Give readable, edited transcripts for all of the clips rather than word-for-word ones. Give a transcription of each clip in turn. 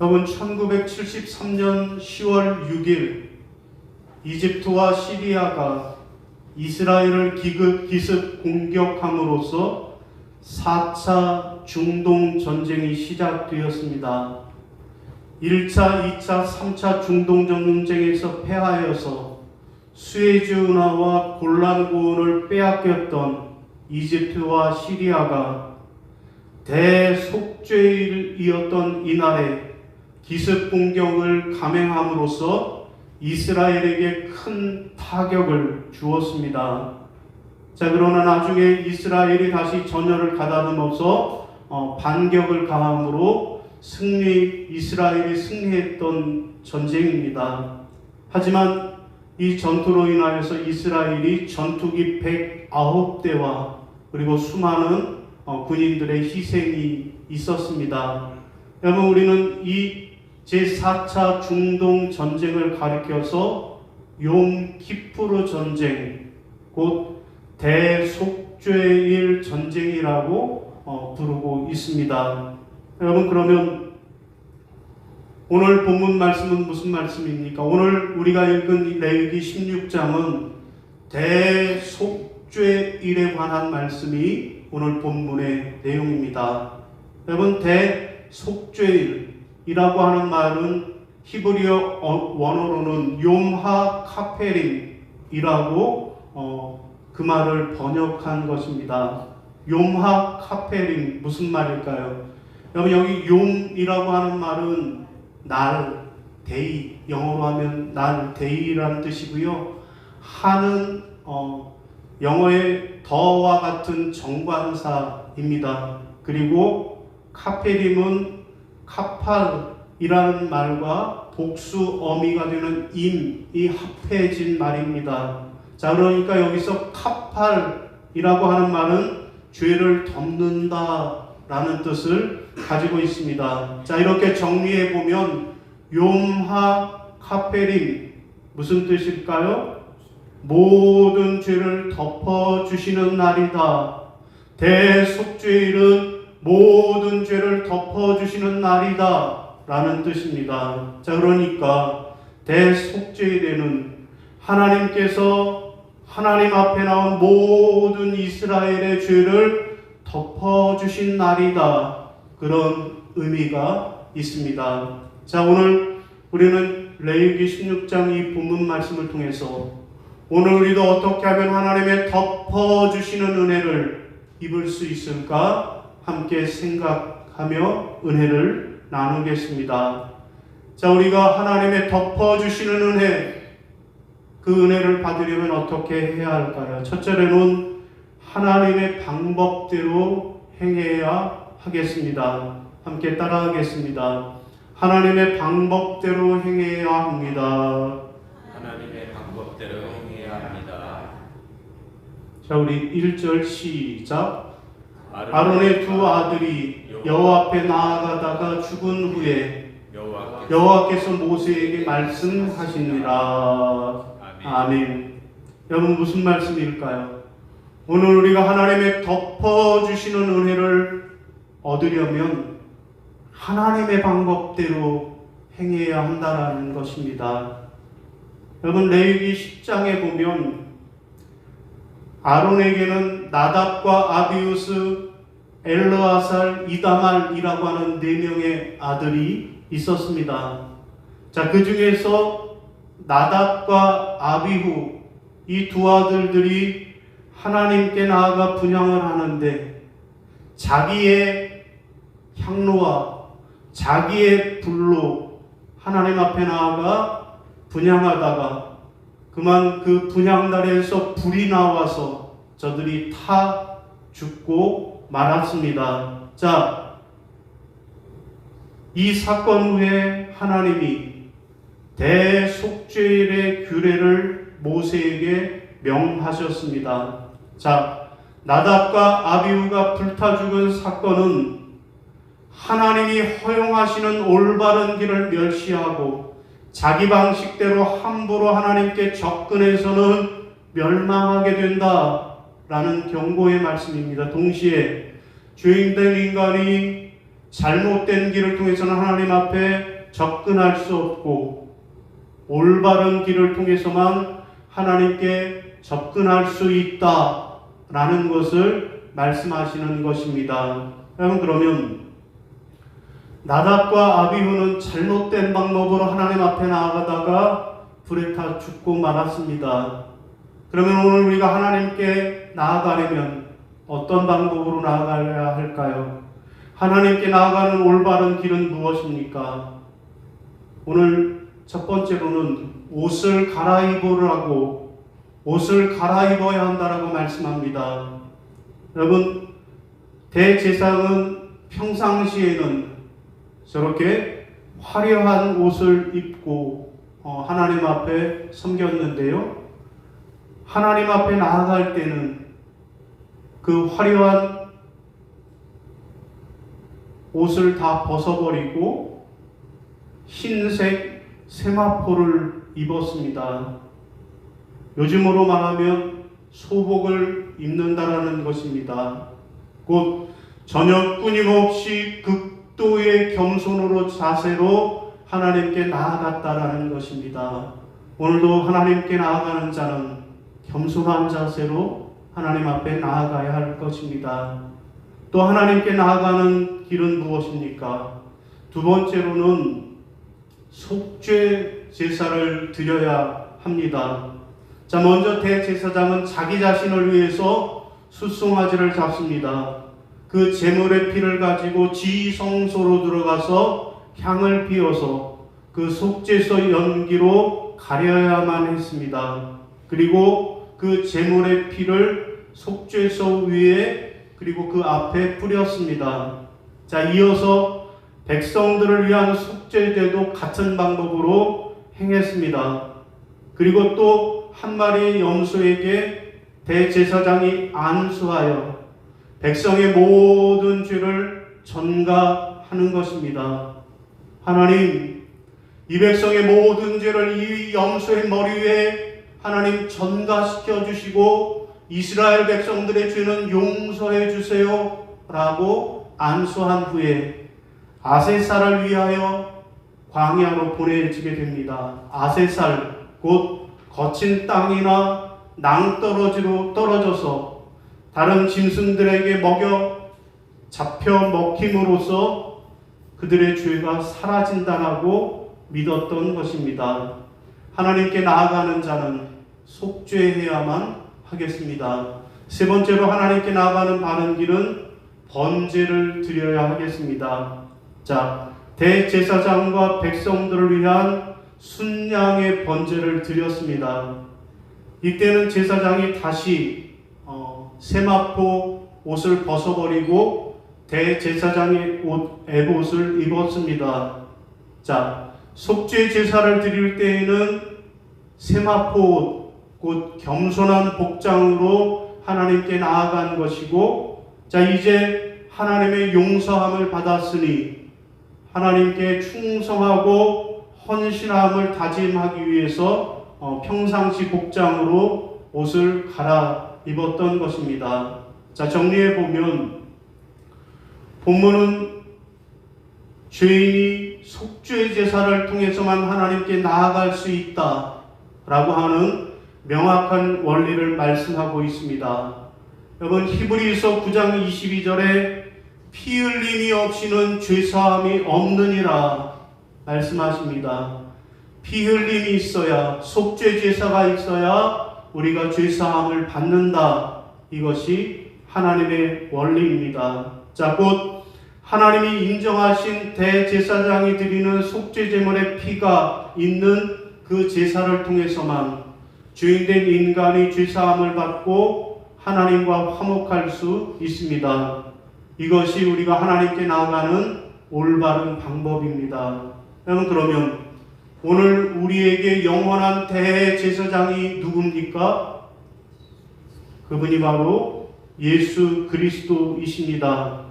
여러분 1973년 10월 6일 이집트와 시리아가 이스라엘을 기습 공격함으로써 4차 중동 전쟁이 시작되었습니다. 1차, 2차, 3차 중동 전쟁에서 패하여서 수에즈 운하와 골란 고원을 빼앗겼던 이집트와 시리아가 대속죄일이었던 이날에 기습 공격을 감행함으로써 이스라엘에게 큰 타격을 주었습니다. 자, 그러나 나중에 이스라엘이 다시 전열을 가다듬어서 반격을 가함으로 이스라엘이 승리했던 전쟁입니다. 하지만 이 전투로 인하여서 이스라엘이 전투기 109대와 그리고 수많은 군인들의 희생이 있었습니다. 여러분, 우리는 이 제4차 중동 전쟁을 가리켜서 욤 키푸르 전쟁, 곧 대속죄일 전쟁이라고 부르고 있습니다. 여러분, 그러면 오늘 본문 말씀은 무슨 말씀입니까? 오늘 우리가 읽은 레위기 16장은 대속죄일에 관한 말씀이 오늘 본문의 내용입니다. 여러분, 대속죄일이라고 하는 말은 히브리어 원어로는 욤하 카페림이라고 그 말을 번역한 것입니다. 욤하 카페림, 무슨 말일까요? 여러분, 여기 욤이라고 하는 말은 날, 데이, 영어로 하면 날, 데이라는 뜻이고요. 하는 영어의 더와 같은 정관사입니다. 그리고 카페림은 카팔이라는 말과 복수 어미가 되는 임이 합해진 말입니다. 자, 그러니까 여기서 카팔이라고 하는 말은 죄를 덮는다 라는 뜻을 가지고 있습니다. 자, 이렇게 정리해 보면 욤하 카페림, 무슨 뜻일까요? 모든 죄를 덮어주시는 날이다. 대속죄일은 모든 죄를 덮어주시는 날이다 라는 뜻입니다. 자, 그러니까 대속죄일에는 하나님께서 하나님 앞에 나온 모든 이스라엘의 죄를 덮어주신 날이다, 그런 의미가 있습니다. 자, 오늘 우리는 레위기 16장 이 본문 말씀을 통해서 오늘 우리도 어떻게 하면 하나님의 덮어주시는 은혜를 입을 수 있을까 함께 생각하며 은혜를 나누겠습니다. 자, 우리가 하나님의 덮어주시는 은혜, 그 은혜를 받으려면 어떻게 해야 할까요? 첫째로는 하나님의 방법대로 행해야 하겠습니다. 함께 따라하겠습니다. 하나님의 방법대로 행해야 합니다. 하나님의 방법대로 행해야 합니다. 자, 우리 1절 시작. 아론의 두 아들이 여호와 앞에 나아가다가 죽은 후에 여호와께서 모세에게 말씀하시니라. 아멘. 여러분, 무슨 말씀일까요? 오늘 우리가 하나님의 덮어주시는 은혜를 얻으려면 하나님의 방법대로 행해야 한다는 것입니다. 여러분, 레위기 10장에 보면 아론에게는 나답과 아비우스, 엘르아살, 이다말이라고 하는 4명의 아들이 있었습니다. 자, 그 중에서 나답과 아비후, 이 두 아들들이 하나님께 나아가 분향을 하는데 자기의 향로와 자기의 불로 하나님 앞에 나아가 분향하다가 그만 그 분향단에서 불이 나와서 저들이 타 죽고 말았습니다. 자, 이 사건 후에 하나님이 대속죄일의 규례를 모세에게 명하셨습니다. 자, 나답과 아비후가 불타 죽은 사건은 하나님이 허용하시는 올바른 길을 멸시하고 자기 방식대로 함부로 하나님께 접근해서는 멸망하게 된다라는 경고의 말씀입니다. 동시에 죄인된 인간이 잘못된 길을 통해서는 하나님 앞에 접근할 수 없고 올바른 길을 통해서만 하나님께 접근할 수 있다라는 것을 말씀하시는 것입니다. 여러분, 그러면 나답과 아비후는 잘못된 방법으로 하나님 앞에 나아가다가 불에 타 죽고 말았습니다. 그러면 오늘 우리가 하나님께 나아가려면 어떤 방법으로 나아가야 할까요? 하나님께 나아가는 올바른 길은 무엇입니까? 오늘 첫 번째로는 옷을 갈아입으라고, 옷을 갈아입어야 한다라고 말씀합니다. 여러분, 대제사장은 평상시에는 저렇게 화려한 옷을 입고 하나님 앞에 섬겼는데요. 하나님 앞에 나아갈 때는 그 화려한 옷을 다 벗어버리고 흰색 세마포를 입었습니다. 요즘으로 말하면 소복을 입는다라는 것입니다. 곧 전혀 끊임없이 극도의 겸손으로 자세로 하나님께 나아갔다라는 것입니다. 오늘도 하나님께 나아가는 자는 겸손한 자세로 하나님 앞에 나아가야 할 것입니다. 또 하나님께 나아가는 길은 무엇입니까? 두 번째로는 속죄 제사를 드려야 합니다. 자, 먼저 대제사장은 자기 자신을 위해서 숫송아지를 잡습니다. 그 제물의 피를 가지고 지성소로 들어가서 향을 피워서 그 속죄소 연기로 가려야만 했습니다. 그리고 그 제물의 피를 속죄소 위에 그리고 그 앞에 뿌렸습니다. 자, 이어서 백성들을 위한 속죄제도 같은 방법으로 행했습니다. 그리고 또 한 마리의 염소에게 대제사장이 안수하여 백성의 모든 죄를 전가하는 것입니다. 하나님, 이 백성의 모든 죄를 이 염소의 머리 위에 하나님 전가시켜 주시고 이스라엘 백성들의 죄는 용서해 주세요 라고 안수한 후에 아세살을 위하여 광야로 보내지게 됩니다. 아세살, 곧 거친 땅이나 낭떠러지로 떨어져서 다른 짐승들에게 잡혀 먹힘으로써 그들의 죄가 사라진다라고 믿었던 것입니다. 하나님께 나아가는 자는 속죄해야만 하겠습니다. 세 번째로 하나님께 나아가는 바른 길은 번제를 드려야 하겠습니다. 자, 대제사장과 백성들을 위한 순양의 번제를 드렸습니다. 이때는 제사장이 다시 세마포 옷을 벗어버리고 대제사장의 에봇을 입었습니다. 자, 속죄 제사를 드릴 때에는 세마포 옷, 곧 겸손한 복장으로 하나님께 나아간 것이고, 자, 이제 하나님의 용서함을 받았으니 하나님께 충성하고 헌신함을 다짐하기 위해서 평상시 복장으로 옷을 갈아입었던 것입니다. 자, 정리해 보면 본문은 죄인이 속죄 제사를 통해서만 하나님께 나아갈 수 있다라고 하는 명확한 원리를 말씀하고 있습니다. 여러분, 히브리서 9장 22절에 피 흘림이 없이는 죄사함이 없느니라 말씀하십니다. 피 흘림이 있어야, 속죄 제사가 있어야 우리가 죄사함을 받는다. 이것이 하나님의 원리입니다. 자, 곧 하나님이 인정하신 대제사장이 드리는 속죄 제물의 피가 있는 그 제사를 통해서만 죄인된 인간이 죄사함을 받고 하나님과 화목할 수 있습니다. 이것이 우리가 하나님께 나아가는 올바른 방법입니다. 여러분, 그러면 오늘 우리에게 영원한 대제사장이 누굽니까? 그분이 바로 예수 그리스도이십니다.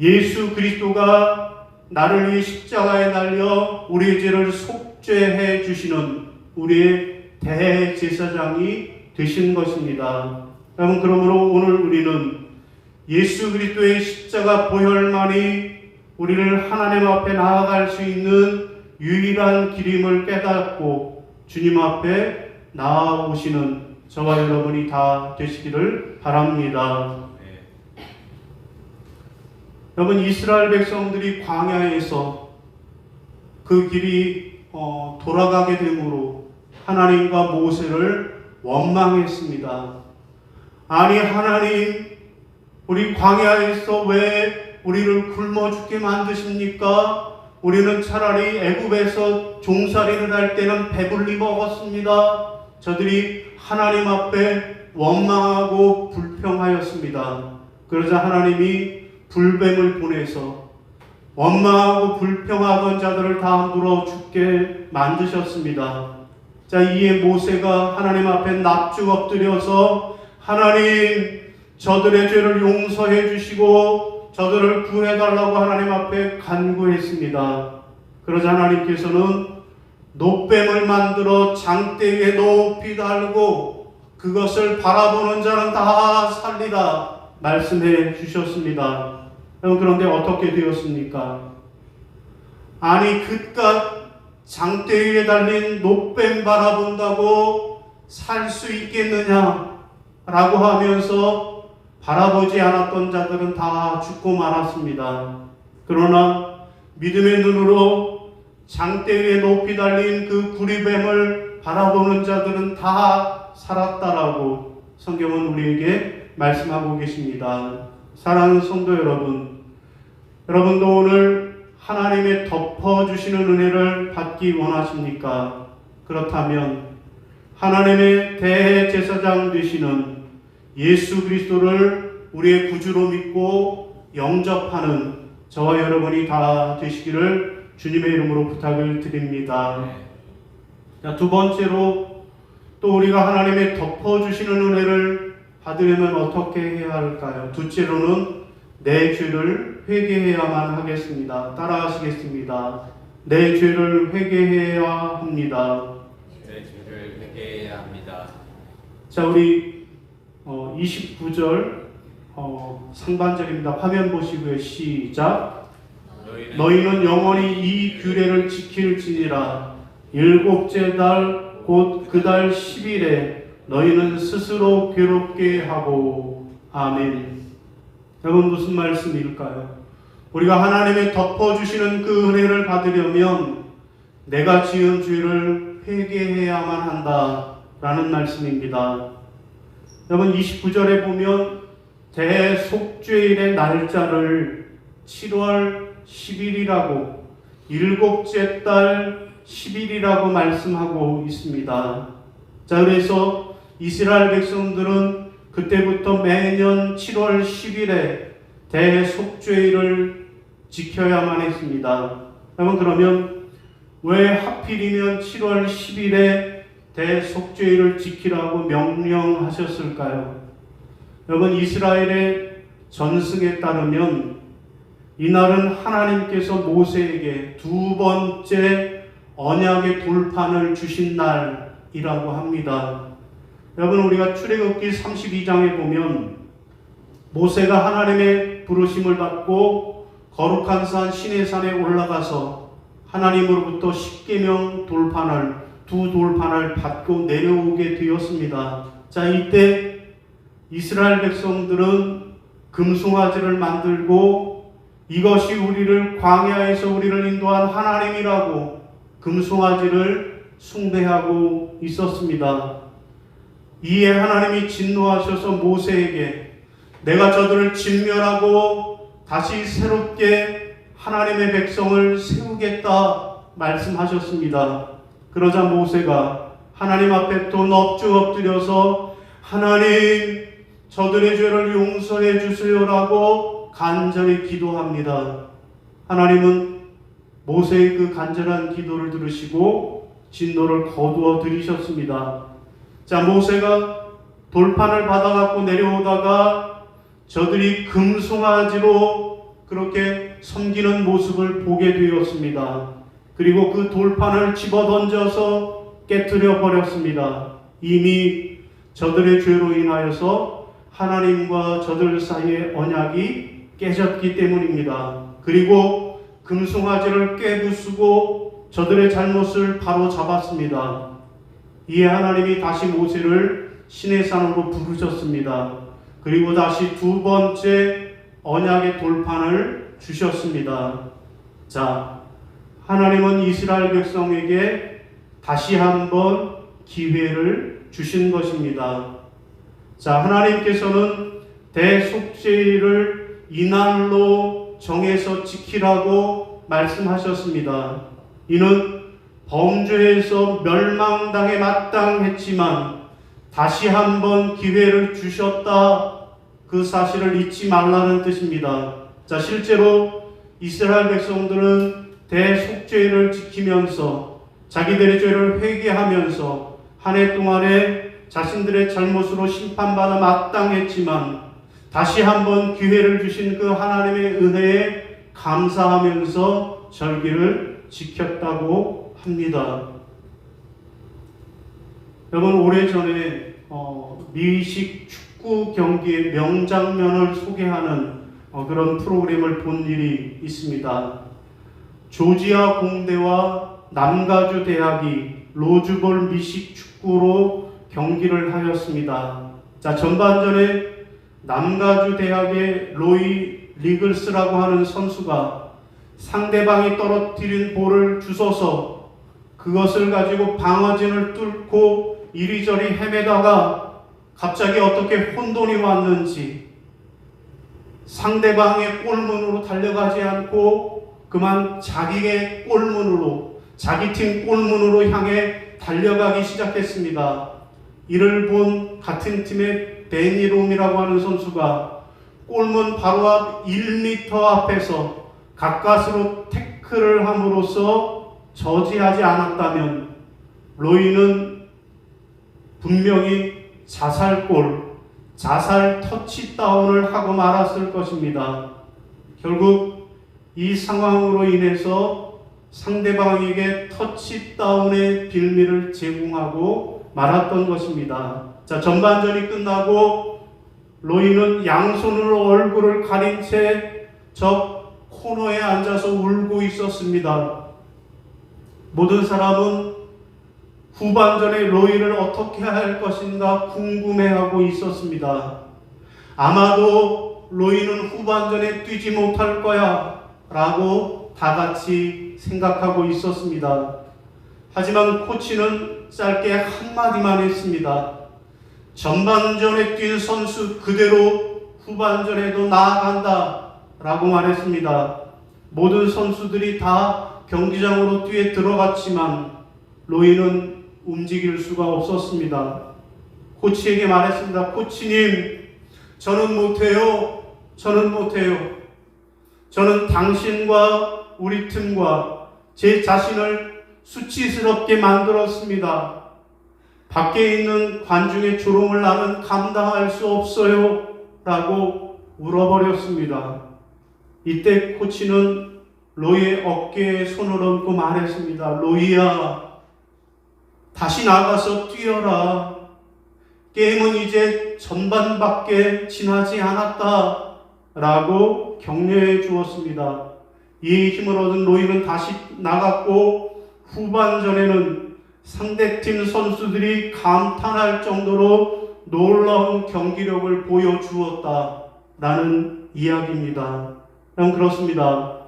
예수 그리스도가 나를 위해 십자가에 달려 우리의 죄를 속죄해 주시는 우리의 대제사장이 되신 것입니다. 여러분, 그러므로 오늘 우리는 예수 그리스도의 십자가 보혈만이 우리를 하나님 앞에 나아갈 수 있는 유일한 길임을 깨닫고 주님 앞에 나아오시는 저와 여러분이 다 되시기를 바랍니다. 여러분, 이스라엘 백성들이 광야에서 그 길이 돌아가게 되므로 하나님과 모세를 원망했습니다. 아니, 하나님, 우리 광야에서 왜 우리를 굶어 죽게 만드십니까? 우리는 차라리 애굽에서 종살이를 할 때는 배불리 먹었습니다. 저들이 하나님 앞에 원망하고 불평하였습니다. 그러자 하나님이 불뱀을 보내서 원망하고 불평하던 자들을 다 물어 죽게 만드셨습니다. 자, 이에 모세가 하나님 앞에 납죽 엎드려서 하나님, 저들의 죄를 용서해 주시고 저들을 구해달라고 하나님 앞에 간구했습니다. 그러자 하나님께서는 놋뱀을 만들어 장대 위에 높이 달고 그것을 바라보는 자는 다 살리라 말씀해 주셨습니다. 그런데 어떻게 되었습니까? 아니, 그깟 장대 위에 달린 놋뱀 바라본다고 살 수 있겠느냐 라고 하면서 바라보지 않았던 자들은 다 죽고 말았습니다. 그러나 믿음의 눈으로 장대 위에 높이 달린 그 구리뱀을 바라보는 자들은 다 살았다라고 성경은 우리에게 말씀하고 계십니다. 사랑하는 성도 여러분, 여러분도 오늘 하나님의 덮어주시는 은혜를 받기 원하십니까? 그렇다면 하나님의 대제사장 되시는 예수 그리스도를 우리의 구주로 믿고 영접하는 저와 여러분이 다 되시기를 주님의 이름으로 부탁을 드립니다. 자, 두 번째로 또 우리가 하나님의 덮어주시는 은혜를 받으려면 어떻게 해야 할까요? 둘째로는 내 죄를 회개해야만 하겠습니다. 따라하시겠습니다. 내 죄를 회개해야 합니다. 내 죄를 회개해야 합니다. 자, 우리 29절 상반절입니다. 화면 보시고요. 시작. 너희는 영원히 이 규례를 지킬지니라. 일곱째 달 곧 그 달 10일에 너희는 스스로 괴롭게 하고. 아멘. 여러분, 무슨 말씀일까요? 우리가 하나님의 덮어주시는 그 은혜를 받으려면 내가 지은 죄를 회개해야만 한다라는 말씀입니다. 여러분, 29절에 보면 대속죄일의 날짜를 7월 10일이라고 일곱째 달 10일이라고 말씀하고 있습니다. 자, 그래서 이스라엘 백성들은 그때부터 매년 7월 10일에 대속죄일을 지켜야만 했습니다. 여러분, 그러면 왜 하필이면 7월 10일에 대속죄일을 지키라고 명령하셨을까요? 여러분, 이스라엘의 전승에 따르면 이날은 하나님께서 모세에게 두 번째 언약의 돌판을 주신 날이라고 합니다. 여러분, 우리가 출애굽기 32장에 보면 모세가 하나님의 부르심을 받고 거룩한 산 시내산에 올라가서 하나님으로부터 십계명 돌판을 두 돌판을 받고 내려오게 되었습니다. 자, 이때 이스라엘 백성들은 금송아지를 만들고 이것이 우리를 광야에서 우리를 인도한 하나님이라고 금송아지를 숭배하고 있었습니다. 이에 하나님이 진노하셔서 모세에게 내가 저들을 진멸하고 다시 새롭게 하나님의 백성을 세우겠다 말씀하셨습니다. 그러자 모세가 하나님 앞에 또 넙죽 엎드려서 하나님, 저들의 죄를 용서해 주세요라고 간절히 기도합니다. 하나님은 모세의 그 간절한 기도를 들으시고 진노를 거두어 들이셨습니다. 자, 모세가 돌판을 받아갖고 내려오다가 저들이 금송아지로 그렇게 섬기는 모습을 보게 되었습니다. 그리고 그 돌판을 집어던져서 깨뜨려 버렸습니다. 이미 저들의 죄로 인하여서 하나님과 저들 사이의 언약이 깨졌기 때문입니다. 그리고 금송아지를 깨부수고 저들의 잘못을 바로 잡았습니다. 이에 하나님이 다시 모세를 시내산으로 부르셨습니다. 그리고 다시 두 번째 언약의 돌판을 주셨습니다. 자, 하나님은 이스라엘 백성에게 다시 한번 기회를 주신 것입니다. 자, 하나님께서는 대속죄일을 이날로 정해서 지키라고 말씀하셨습니다. 이는 범죄에서 멸망당에 마땅했지만 다시 한번 기회를 주셨다, 그 사실을 잊지 말라는 뜻입니다. 자, 실제로 이스라엘 백성들은 대속죄를 지키면서 자기들의 죄를 회개하면서 한 해 동안에 자신들의 잘못으로 심판받아 마땅했지만 다시 한번 기회를 주신 그 하나님의 은혜에 감사하면서 절기를 지켰다고 합니다. 여러분, 오래전에 미식 축구 경기의 명장면을 소개하는 그런 프로그램을 본 일이 있습니다. 조지아 공대와 남가주 대학이 로즈볼 미식 축구로 경기를 하였습니다. 자, 전반전에 남가주 대학의 로이 리글스라고 하는 선수가 상대방이 떨어뜨린 볼을 주워서 그것을 가지고 방어진을 뚫고 이리저리 헤매다가 갑자기 어떻게 혼돈이 왔는지 상대방의 골문으로 달려가지 않고 그만 자기의 골문으로, 자기 팀 골문으로 향해 달려가기 시작했습니다. 이를 본 같은 팀의 베니롬이라고 하는 선수가 골문 바로 앞 1m 앞에서 가까스로 태클을 함으로써 저지하지 않았다면 로이는 분명히 자살 터치다운을 하고 말았을 것입니다. 결국 이 상황으로 인해서 상대방에게 터치다운의 빌미를 제공하고 말았던 것입니다. 자, 전반전이 끝나고 로이는 양손으로 얼굴을 가린 채 저 코너에 앉아서 울고 있었습니다. 모든 사람은 후반전에 로이를 어떻게 할 것인가 궁금해하고 있었습니다. 아마도 로이는 후반전에 뛰지 못할 거야 라고 다 같이 생각하고 있었습니다. 하지만 코치는 짧게 한마디만 했습니다. 전반전에 뛴 선수 그대로 후반전에도 나아간다 라고 말했습니다. 모든 선수들이 다 경기장으로 뛰어 들어갔지만 로이는 움직일 수가 없었습니다. 코치에게 말했습니다. 코치님, 저는 못해요. 저는 당신과 우리 팀과 제 자신을 수치스럽게 만들었습니다. 밖에 있는 관중의 조롱을 나는 감당할 수 없어요 라고 울어버렸습니다. 이때 코치는 로이의 어깨에 손을 얹고 말했습니다. 로이야, 다시 나가서 뛰어라. 게임은 이제 전반밖에 지나지 않았다 라고 격려해 주었습니다. 이 힘을 얻은 로이는 다시 나갔고 후반전에는 상대팀 선수들이 감탄할 정도로 놀라운 경기력을 보여주었다라는 이야기입니다. 그렇습니다.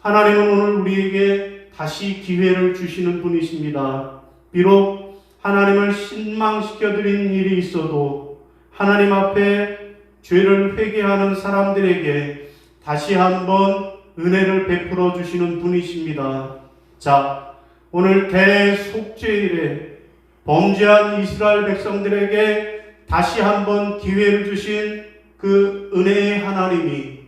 하나님은 오늘 우리에게 다시 기회를 주시는 분이십니다. 비록 하나님을 실망시켜드린 일이 있어도 하나님 앞에 죄를 회개하는 사람들에게 다시 한번 은혜를 베풀어 주시는 분이십니다. 자, 오늘 대속죄일에 범죄한 이스라엘 백성들에게 다시 한번 기회를 주신 그 은혜의 하나님이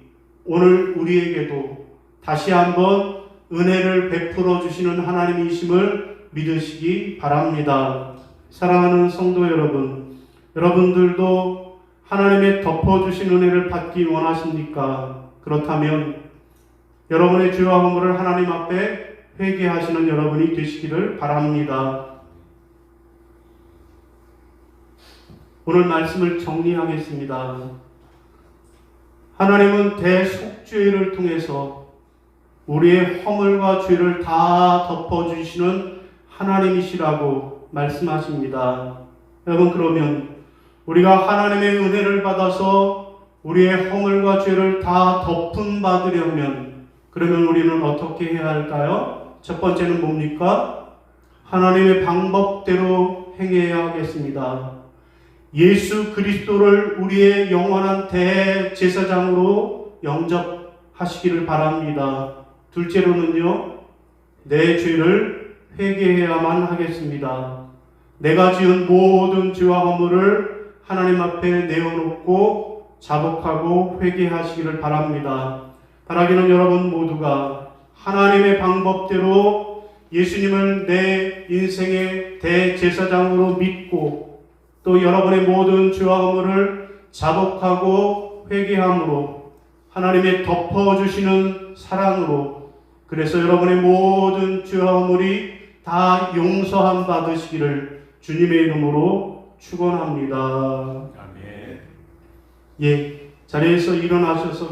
오늘 우리에게도 다시 한번 은혜를 베풀어 주시는 하나님이심을 믿으시기 바랍니다. 사랑하는 성도 여러분, 여러분들도 하나님의 덮어주신 은혜를 받기 원하십니까? 그렇다면 여러분의 죄와 허물을 하나님 앞에 회개하시는 여러분이 되시기를 바랍니다. 오늘 말씀을 정리하겠습니다. 하나님은 대속죄를 통해서 우리의 허물과 죄를 다 덮어주시는 하나님이시라고 말씀하십니다. 여러분, 그러면 우리가 하나님의 은혜를 받아서 우리의 허물과 죄를 다 덮음 받으려면 그러면 우리는 어떻게 해야 할까요? 첫 번째는 뭡니까? 하나님의 방법대로 행해야 하겠습니다. 예수 그리스도를 우리의 영원한 대제사장으로 영접하시기를 바랍니다. 둘째로는요, 내 죄를 회개해야만 하겠습니다. 내가 지은 모든 죄와 허물을 하나님 앞에 내어놓고 자복하고 회개하시기를 바랍니다. 바라기는 여러분 모두가 하나님의 방법대로 예수님을 내 인생의 대제사장으로 믿고 또 여러분의 모든 죄와 허물을 자복하고 회개함으로 하나님의 덮어주시는 사랑으로 그래서 여러분의 모든 죄와 허물이 다 용서함 받으시기를 주님의 이름으로 축원합니다. 아멘. 예, 자리에서 일어나셔서